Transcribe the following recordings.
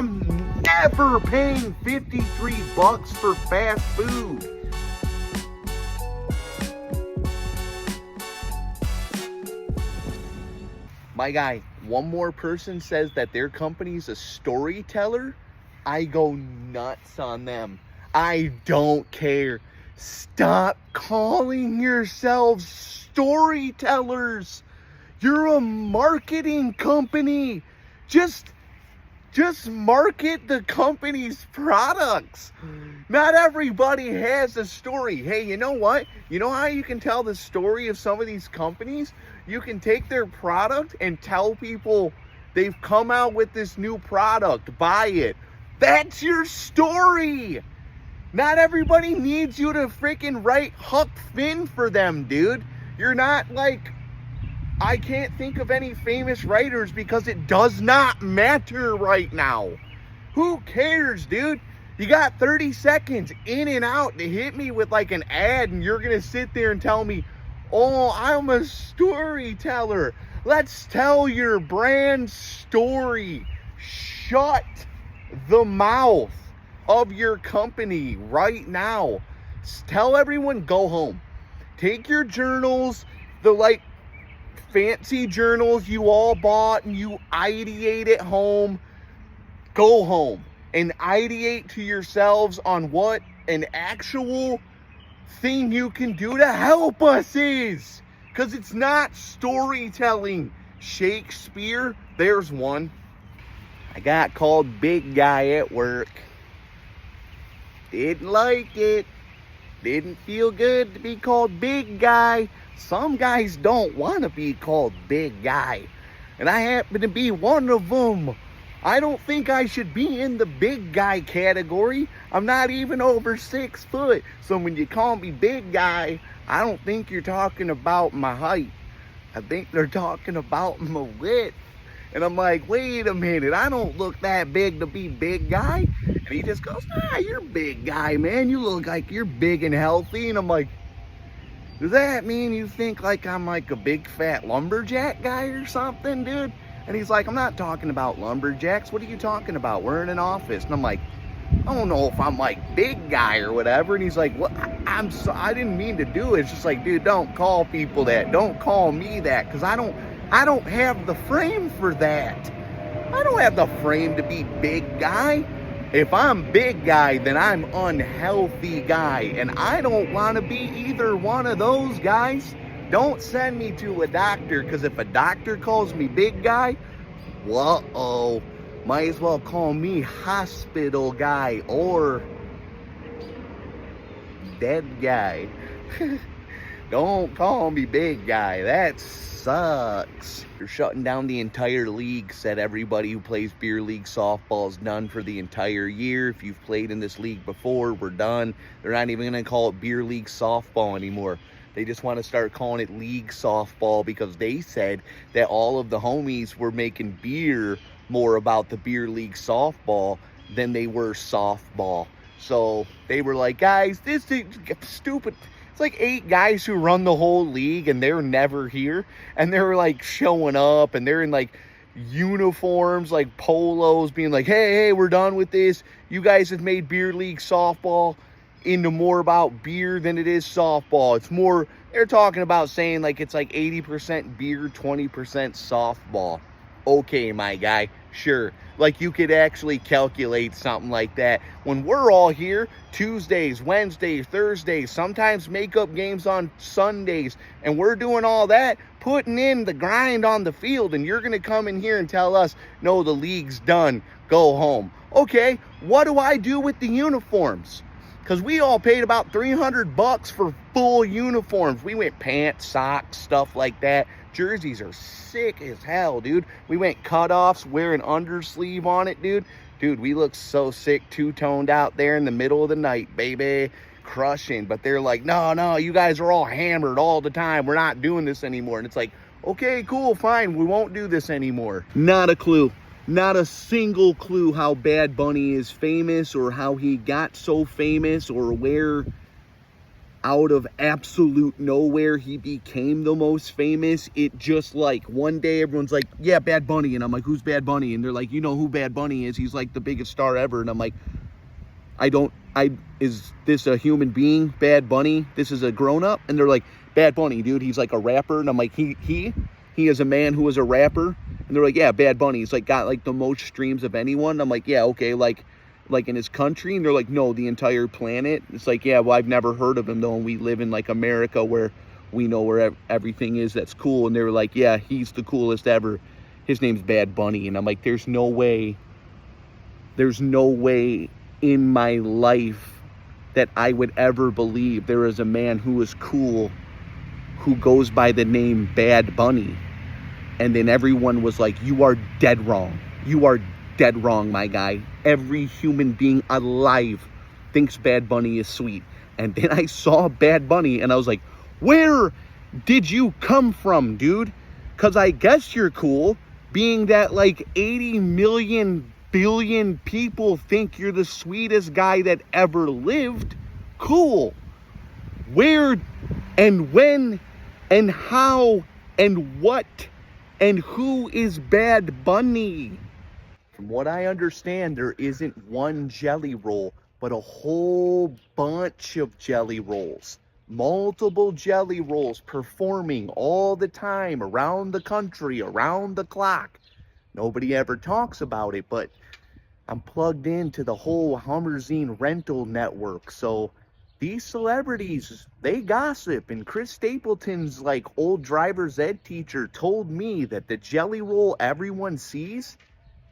I'm never paying 53 bucks for fast food. My guy, one more person says that their company's a storyteller, I go nuts on them. I don't care. Stop calling yourselves storytellers. You're a marketing company. Just market the company's products. Not everybody has a story. Hey, you know what? You know how you can tell the story of some of these companies? You can take their product and tell people they've come out with this new product. Buy it. That's your story. Not everybody needs you to freaking write Huck Finn for them, dude. You're not like, I can't think of any famous writers because it does not matter right now. Who cares, dude? You got 30 seconds in and out to hit me with like an ad and you're gonna sit there and tell me, oh, I'm a storyteller. Let's tell your brand story. Shut the mouth of your company right now. Tell everyone, go home. Take your journals, the like fancy journals you all bought and you ideate at home. Go home and ideate to yourselves on what an actual thing you can do to help us is. Because it's not storytelling. Shakespeare, there's one. I got called big guy at work. Didn't like it. Didn't feel good to be called big guy. Some guys don't want to be called big guy. And I happen to be one of them. I don't think I should be in the big guy category. I'm not even over 6 foot. So when you call me big guy, I don't think you're talking about my height. I think they're talking about my width. And I'm like, wait a minute, I don't look that big to be big guy. And he just goes, nah, you're big guy, man. You look like you're big and healthy. And I'm like, does that mean you think like I'm like a big fat lumberjack guy or something, dude? And he's like, I'm not talking about lumberjacks. What are you talking about? We're in an office. And I'm like, I don't know if I'm like big guy or whatever. And he's like, well, I didn't mean to do it. It's just like, dude, don't call people that. Don't call me that. Because I don't have the frame for that. I don't have the frame to be big guy. If I'm big guy, then I'm unhealthy guy. And I don't want to be either one of those guys. Don't send me to a doctor, because if a doctor calls me big guy, whoa, might as well call me hospital guy or dead guy. Don't call me big guy. That sucks. They're shutting down the entire league. Said everybody who plays beer league softball is done for the entire year. If you've played in this league before, we're done. They're not even going to call it beer league softball anymore. They just want to start calling it league softball because they said that all of the homies were making beer more about the beer league softball than they were softball. So they were like, guys, this is stupid. It's like 8 guys who run the whole league and they're never here. And they're like showing up and they're in like uniforms, like polos, being like, hey, we're done with this. You guys have made beer league softball into more about beer than it is softball. It's more, they're talking about saying like it's like 80% beer, 20% softball. Okay, my guy, sure. Like you could actually calculate something like that. When we're all here, Tuesdays, Wednesdays, Thursdays, sometimes makeup games on Sundays, and we're doing all that, putting in the grind on the field, and you're going to come in here and tell us, no, the league's done, go home. Okay, what do I do with the uniforms? Because we all paid about $300 for full uniforms. We went pants, socks, stuff like that. Jerseys are sick as hell, dude. We went cutoffs, wearing undersleeve on it, dude. Dude, we look so sick, two-toned out there in the middle of the night, baby. Crushing. But they're like, no, you guys are all hammered all the time. We're not doing this anymore. And it's like, okay, cool, fine. We won't do this anymore. Not a clue. Not a single clue how Bad Bunny is famous or how he got so famous or where out of absolute nowhere, he became the most famous. It just like one day everyone's like, yeah, Bad Bunny. And I'm like, who's Bad Bunny? And they're like, you know who Bad Bunny is? He's like the biggest star ever. And I'm like, is this a human being, Bad Bunny? This is a grown up? And they're like, Bad Bunny, dude, he's like a rapper. And I'm like, he is a man who is a rapper. And they're like, yeah, Bad Bunny. He's like got like the most streams of anyone. And I'm like, yeah, okay, like in his country. And they're like, no, the entire planet. It's like, yeah, well, I've never heard of him though, and we live in like America where we know where everything is that's cool. And they were like, yeah, he's the coolest ever. His name's Bad Bunny. And I'm like, there's no way in my life that I would ever believe there is a man who is cool who goes by the name Bad Bunny. And then everyone was like, you are dead wrong. You are dead wrong, my guy. Every human being alive thinks Bad Bunny is sweet. And then I saw Bad Bunny and I was like, where did you come from, dude? Because I guess you're cool, being that like 80 million billion people think you're the sweetest guy that ever lived. Cool. Where and when and how and what and who is Bad Bunny? From what I understand, there isn't one jelly roll, but a whole bunch of jelly rolls. Multiple jelly rolls performing all the time, around the country, around the clock. Nobody ever talks about it, but I'm plugged into the whole Hummerzine rental network. So these celebrities, they gossip. And Chris Stapleton's like old driver's ed teacher told me that the jelly roll everyone sees,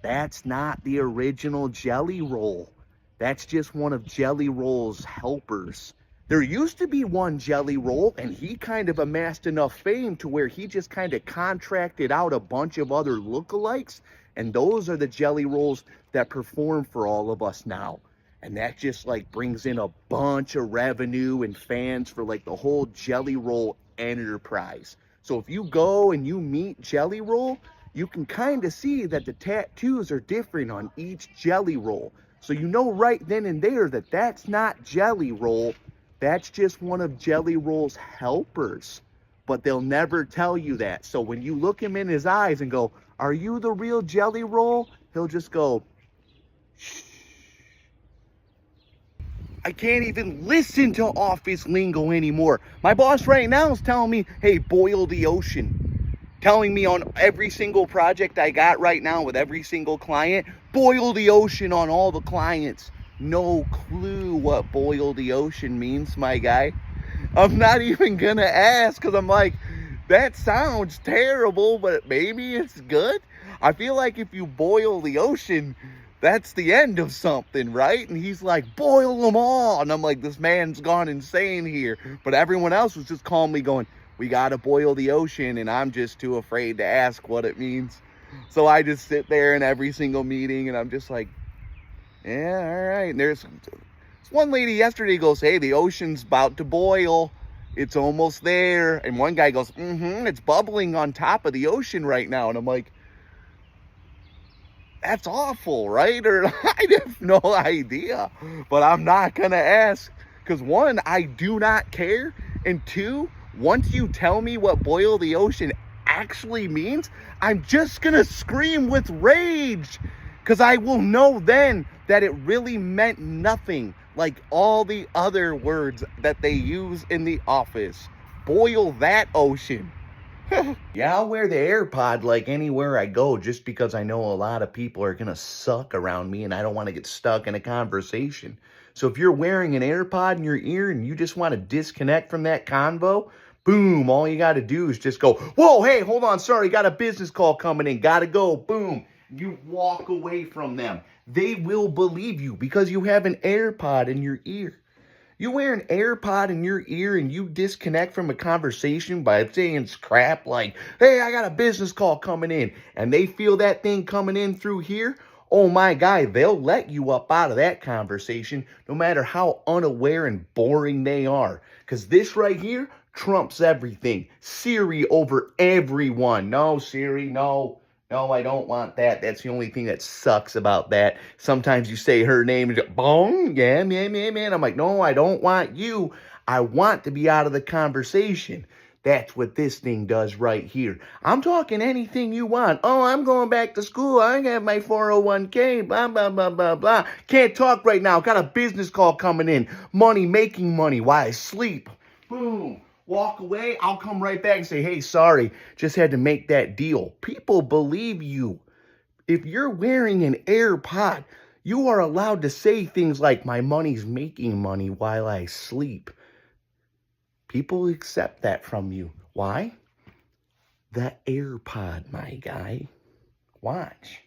that's not the original jelly roll. That's just one of Jelly Roll's helpers. There used to be one Jelly Roll, and he kind of amassed enough fame to where he just kind of contracted out a bunch of other lookalikes, and those are the Jelly Rolls that perform for all of us now. And that just like brings in a bunch of revenue and fans for like the whole Jelly Roll enterprise. So if you go and you meet Jelly Roll, you can kind of see that the tattoos are different on each Jelly Roll. So you know right then and there that that's not Jelly Roll. That's just one of Jelly Roll's helpers. But they'll never tell you that. So when you look him in his eyes and go, are you the real Jelly Roll? He'll just go, shh. I can't even listen to office lingo anymore. My boss right now is telling me, hey, boil the ocean. Telling me on every single project I got right now with every single client, boil the ocean on all the clients. No clue what boil the ocean means, my guy. I'm not even gonna ask because I'm like, that sounds terrible, but maybe it's good. I feel like if you boil the ocean, that's the end of something, right? And he's like, boil them all. And I'm like, this man's gone insane here. But everyone else was just calmly going, we gotta boil the ocean, and I'm just too afraid to ask what it means. So I just sit there in every single meeting, and I'm just like, yeah, all right. And there's one lady yesterday goes, hey, the ocean's about to boil. It's almost there. And one guy goes, it's bubbling on top of the ocean right now. And I'm like, that's awful, right? Or I have no idea, but I'm not gonna ask because one, I do not care, and two, once you tell me what boil the ocean actually means, I'm just gonna scream with rage because I will know then that it really meant nothing like all the other words that they use in the office. Boil that ocean. Yeah, I'll wear the Airpod like anywhere I go just because I know a lot of people are gonna suck around me and I don't want to get stuck in a conversation. So if you're wearing an Airpod in your ear and you just want to disconnect from that convo, boom, all you got to do is just go, whoa, hey, hold on, sorry, got a business call coming in, gotta go, boom. You walk away from them. They will believe you because you have an Airpod in your ear. You wear an Airpod in your ear and you disconnect from a conversation by saying crap like, hey, I got a business call coming in, and they feel that thing coming in through here. Oh my God, they'll let you up out of that conversation no matter how unaware and boring they are. Because this right here trumps everything. Siri over everyone. No, Siri, no. No, I don't want that. That's the only thing that sucks about that. Sometimes you say her name and just, bong, yeah, man. I'm like, no, I don't want you. I want to be out of the conversation. That's what this thing does right here. I'm talking anything you want. Oh, I'm going back to school. I have my 401k, blah, blah, blah, blah, blah. Can't talk right now. Got a business call coming in. Money, making money while I sleep. Boom. Walk away. I'll come right back and say, hey, sorry. Just had to make that deal. People believe you. If you're wearing an Airpod, you are allowed to say things like, my money's making money while I sleep. People accept that from you. Why? The Airpod, my guy. Watch.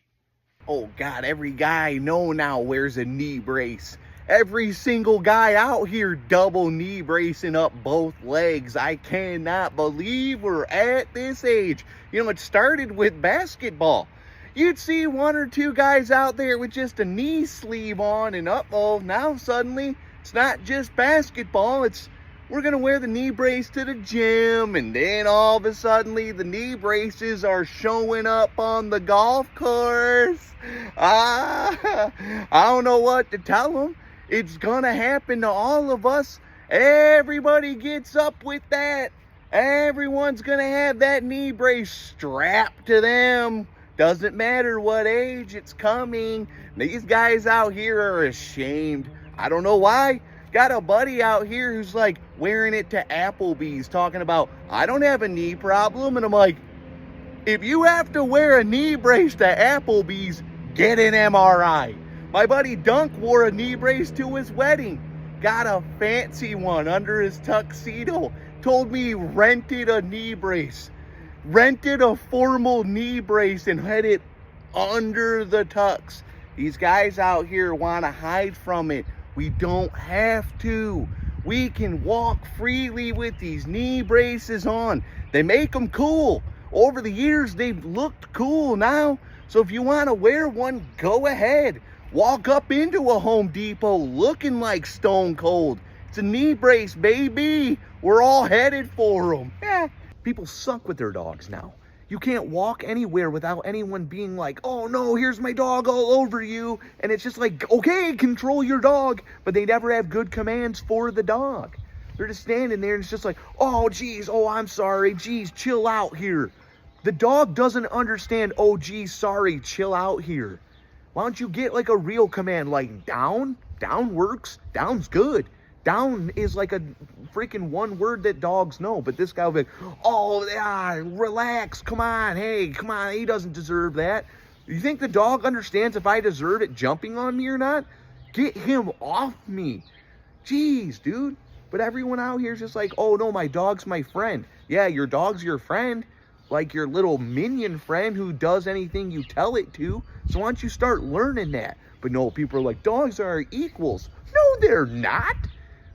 Oh, God, every guy I know now wears a knee brace. Every single guy out here double knee bracing up both legs. I cannot believe we're at this age. You know, it started with basketball. You'd see one or two guys out there with just a knee sleeve on and uh-oh, now suddenly it's not just basketball, it's we're going to wear the knee brace to the gym, and then all of a sudden the knee braces are showing up on the golf course. I don't know what to tell them. It's going to happen to all of us. Everybody gets up with that. Everyone's going to have that knee brace strapped to them. Doesn't matter what age, it's coming. These guys out here are ashamed. I don't know why. Got a buddy out here who's like wearing it to Applebee's, talking about, I don't have a knee problem. And I'm like, if you have to wear a knee brace to Applebee's, get an MRI. My buddy Dunk wore a knee brace to his wedding. Got a fancy one under his tuxedo. Told me he rented a knee brace. Rented a formal knee brace and had it under the tux. These guys out here want to hide from it. We don't have to. We can walk freely with these knee braces on. They make them cool. Over the years, they've looked cool now. So if you want to wear one, go ahead. Walk up into a Home Depot looking like Stone Cold. It's a knee brace, baby. We're all headed for them. People suck with their dogs now. You can't walk anywhere without anyone being like, oh no, here's my dog all over you. And it's just like, okay, control your dog. But they never have good commands for the dog. They're just standing there and it's just like, oh geez, oh I'm sorry, geez, chill out here. The dog doesn't understand, oh geez, sorry, chill out here. Why don't you get like a real command like down? Down works, down's good. Down is like a freaking one word that dogs know. But this guy will be like, oh, yeah, relax, come on, hey, come on, he doesn't deserve that. You think the dog understands if I deserve it jumping on me or not? Get him off me. Jeez, dude. But everyone out here is just like, oh, no, my dog's my friend. Yeah, your dog's your friend. Like your little minion friend who does anything you tell it to. So why don't you start learning that? But no, people are like, dogs are equals. No, they're not.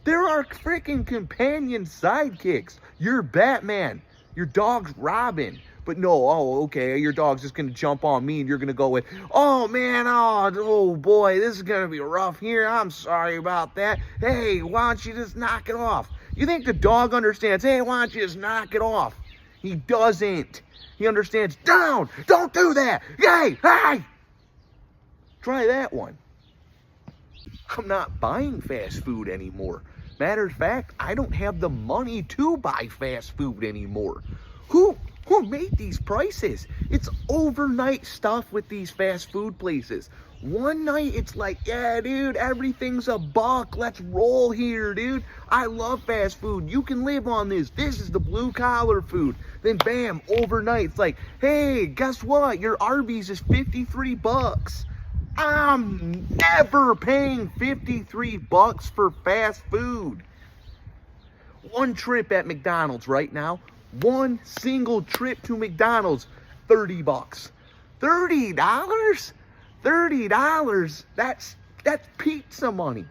There are freaking companion sidekicks. You're Batman. Your dog's Robin. But no, oh, okay, your dog's just going to jump on me and you're going to go with, oh, man, oh, boy, this is going to be rough here. I'm sorry about that. Hey, why don't you just knock it off? You think the dog understands, hey, why don't you just knock it off? He doesn't. He understands, down, don't do that. Hey, hey. Try that one. I'm not buying fast food anymore. Matter of fact, I don't have the money to buy fast food anymore. Who made these prices? It's overnight stuff with these fast food places. One night it's like, yeah, dude, everything's $1. Let's roll here, dude. I love fast food. You can live on this. This is the blue collar food. Then bam, overnight it's like, hey, guess what? Your Arby's is $53. I'm never paying $53 for fast food. One trip at McDonald's right now, one single trip to McDonald's, $30. $30? $30? That's pizza money.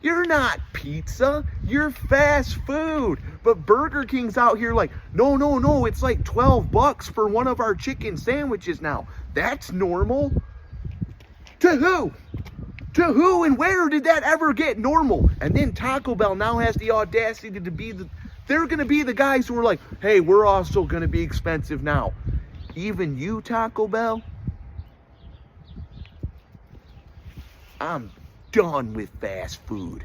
You're not pizza, you're fast food. But Burger King's out here like, no, it's like $12 for one of our chicken sandwiches now. That's normal. To who? To who and where did that ever get normal? And then Taco Bell now has the audacity to be they're going to be the guys who are like, hey, we're also going to be expensive now. Even you, Taco Bell? I'm done with fast food.